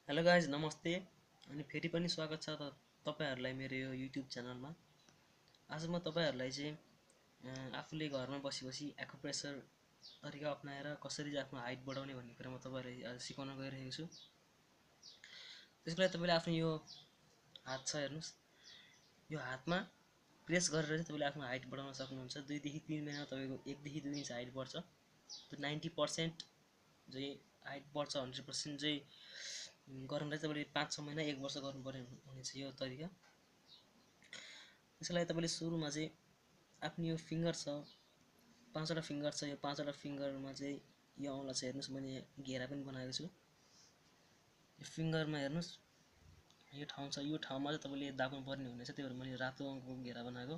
Hello guys नमस्ते अनि फेरि पनि स्वागत छ तपाईहरुलाई मेरो यो युट्युब च्यानलमा। आज म तपाईहरुलाई चाहिँ आफूले घरमा बसी एक्युप्रेसर तरिका अपनाएर कसरी आफ्नो हाइट बढाउने भन्ने कुरा म तपाईहरुलाई आज सिकाउन गइरहेको छु। त्यसको लागि तपाईले आफ्नो यो हात छ हेर्नुस्, यो हातमा प्रेस गरेर चाहिँ तपाईले आफ्नो हाइट बढाउन सक्नुहुन्छ। 2 देखि 3 महिनामा तपाईको 1 देखि 2 इन्च हाइट बढ्छ। त्यो 90% चाहिँ हाइट बढ्छ, 100% चाहिँ गर्नलाई तपाईले 5-6 महिना 1 वर्ष गर्नुपर्ने हुनेछ यो तरिका। त्यसको लागि तपाईले सुरुमा चाहिँ आफ्नो यो फिंगर छ, 5 वटा फिंगर छ, यो 5 वटा फिंगरमा चाहिँ यो औंला छ हेर्नुस्, मैले घेरा पनि बनाएको छु। यो फिंगरमा हेर्नुस् यो ठाउँ छ, यो ठाउँमा चाहिँ तपाईले दाब्नु पर्ने हुनेछ, त्यही भएर मैले रातो अङ्कको घेरा बनाएको।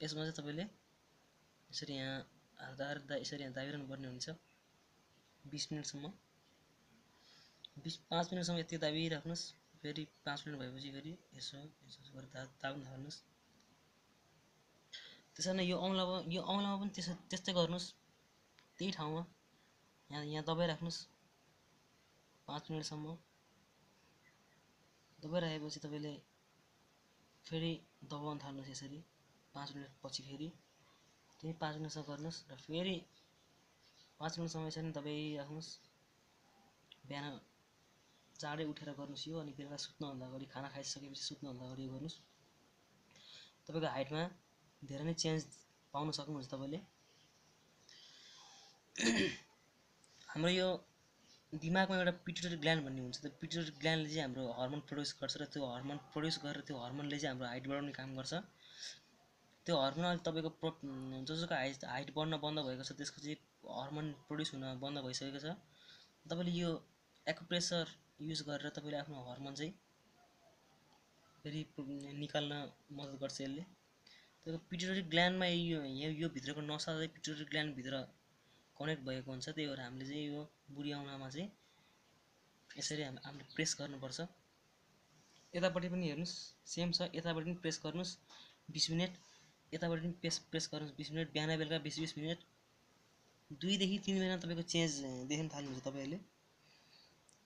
यसमा चाहिँ तपाईले यसरी यहाँ यसरी यहाँ दाबिरहनु पर्ने हुन्छ 20 मिनेटसम्म। 5 मिनेटसम्म यति दाबिराख्नुस्। फेरि 5 मिनेट भएपछि फेरि यसो गरेर दाब्न थाल्नुस्। त्यसरी नै यो औंलामा पनि त्यस्तै गर्नुस्। त्यही ठाउँमा यहाँ दबाइराख्नुस् 5 मिनेटसम्म। दबाइराखेपछि तपाईले फेरि दबाउन थाल्नुस् यसरी 5 मिनेट पछि फेरि त्यही 5 मिनेटसम्म गर्नुस् र फेरि 5 मिनेटसम्म यसरी दबाइराख्नुस्। बिहान चाँडै उठेर गर्नुस् यो, अनि बेलुका सुत्नुभन्दा अगाडि, खाना खाइसकेपछि सुत्नुभन्दा अगाडि यो गर्नुस्। तपाईको हाइटमा धेरै नै चेन्ज पाउन सक्नुहुन्छ तपाईले। हाम्रो यो दिमागमा एउटा पिट्युटरी ग्ल्यान्ड भन्ने हुन्छ। त्यो पिट्युटरी ग्ल्यान्डले चाहिँ हाम्रो हर्मोन प्रड्युस गर्छ र त्यो हर्मोन प्रड्युस गरेर त्यो हर्मोनले चाहिँ हाम्रो हाइट बढाउने काम गर्छ। त्यो हर्मोन अहिले तपाईको जसको हाइट बढ्न बन्द भएको छ त्यसको चाहिँ हर्मोन प्रड्युस हुन बन्द भइसकेको छ। तपाईले यो एक्युप्रेसर युज गरेर तपाईले आफ्नो हर्मोन चाहिँ फेरि निकाल्न मद्दत गर्छ यसले। त्यो पिट्युटरी ग्ल्यान्डमा यो भित्रको नसा चाहिँ पिट्युटरी ग्ल्यान्ड भित्र कनेक्ट भएको हुन्छ। त्यही भएर हामीले चाहिँ यो बुढी औँलामा चाहिँ यसरी हामीले प्रेस गर्नुपर्छ। यतापट्टि पनि हेर्नुस् सेम छ, यतापट्टि पनि प्रेस गर्नुस् 20 मिनेट, यतापट्टि पनि प्रेस गर्नुस् 20 मिनेट, बिहान बेलुका 20-20 मिनेट। 2 देखि 3 महिना तपाईको चेन्ज देख्न थाल्नुहुन्छ तपाईहरुले।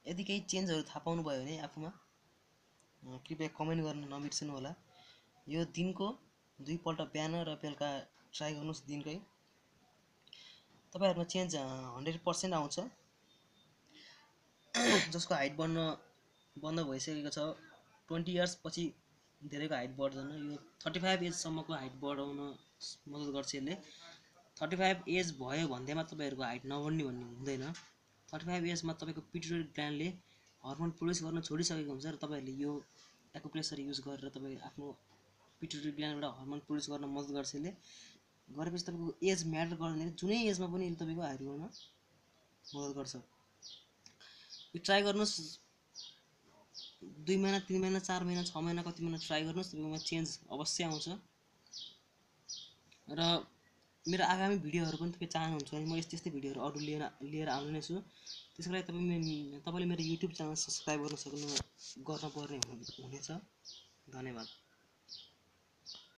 यदि केही चेन्जहरु थाहा पाउनु भयो भने आफूमा कृपया कमेन्ट गर्न नबिर्सनु होला। यो दिनको 2 पल्ट बिहान र बेलुका ट्राई गर्नुस् दिनकै। तपाईहरुमा चेन्ज 100% आउँछ। जसको हाइट बढ्न बन्द भइसकेको छ 20 इयर्स पछि धेरैको हाइट बढ्दैन। यो 35 एज सम्मको हाइट बढाउन मद्दत गर्छ यसले। 35 एज भयो भन्दैमा तपाईहरुको हाइट नबढ्ने भन्ने हुँदैन। 35 एजमा तपाईको पिट्युटरी ग्ल्यान्डले हर्मोन प्रड्युस गर्न छोडिसकेको हुन्छ र तपाईहरुले यो एक्युप्रेसर युज गरेर तपाई आफ्नो पिट्युटरी ग्ल्यान्डबाट हर्मोन प्रड्युस गर्न मद्दत गर्छ यसले। गरेपछि तपाईको एज म्याटर गर्दैन, जुनै एजमा पनि यसले तपाईको हाइट बढ्न मद्दत गर्छ। यो ट्राई गर्नुस् 2 महिना 3 महिना 4 महिना 6 महिना कति महिना ट्राई गर्नुस्, तपाईकोमा चेन्ज अवश्य आउँछ। र मेरो आगामी भिडियोहरु पनि तपाई चाहनुहुन्छ भने म यस्तै भिडियोहरु अरु लिएर आउने नै छु। त्यसको लागि तपाईले मेरो युट्युब च्यानल सब्स्क्राइब गर्न पर्ने हुनेछ। धन्यवाद।